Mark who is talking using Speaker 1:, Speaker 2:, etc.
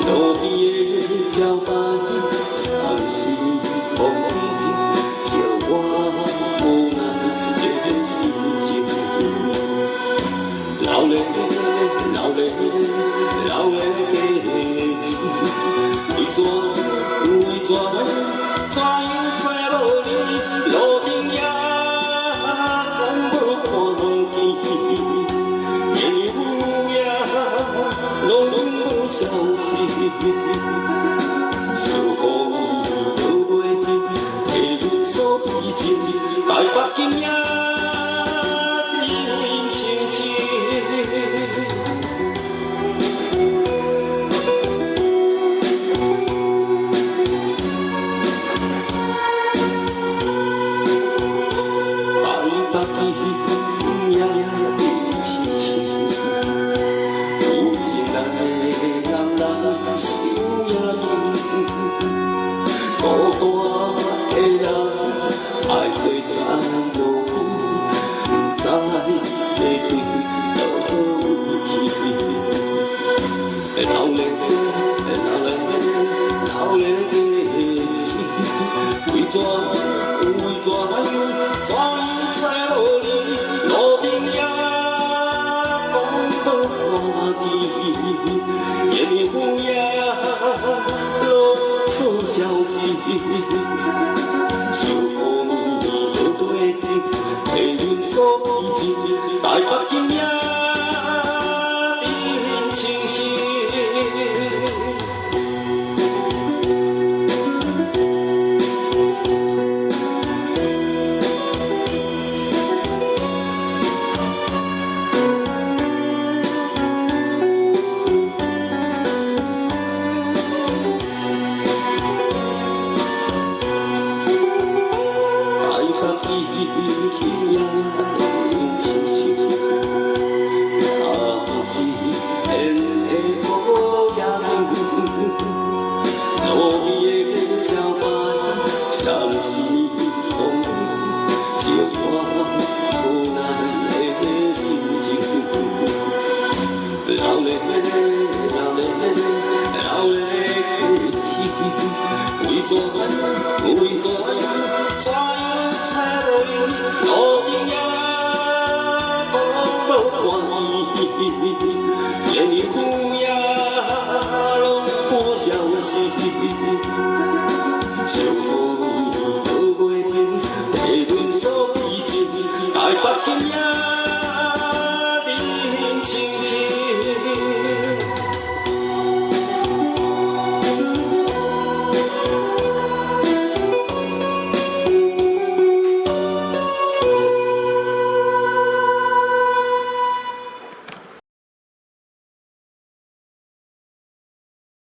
Speaker 1: 路边的招牌，常是风叫我无奈的心情。老嘞老嘞老嘞的情，为怎怎样找无你？路顶也讲无看见，烟雾也拢无消息。想予伊都袂停，会有所依情，台北今夜变清清。台北今夜变清清，有情人的人人想也远，孤单的人爱会怎落不知会对倒位去。老嘞老嘞老嘞的情，为怎样找无你？路顶也讲无看见，烟雾也落无消息。想予你都袂停，会有所依情，台北今夜变清清。今夜变清清，下一片的乌鸦路边的招牌，像是风叫我无奈的心情。老嘞老嘞老嘞的情，为怎样找无你？路顶也讲无看见，烟雾也拢无消息。想予你都袂停，地论所依情，台北今夜。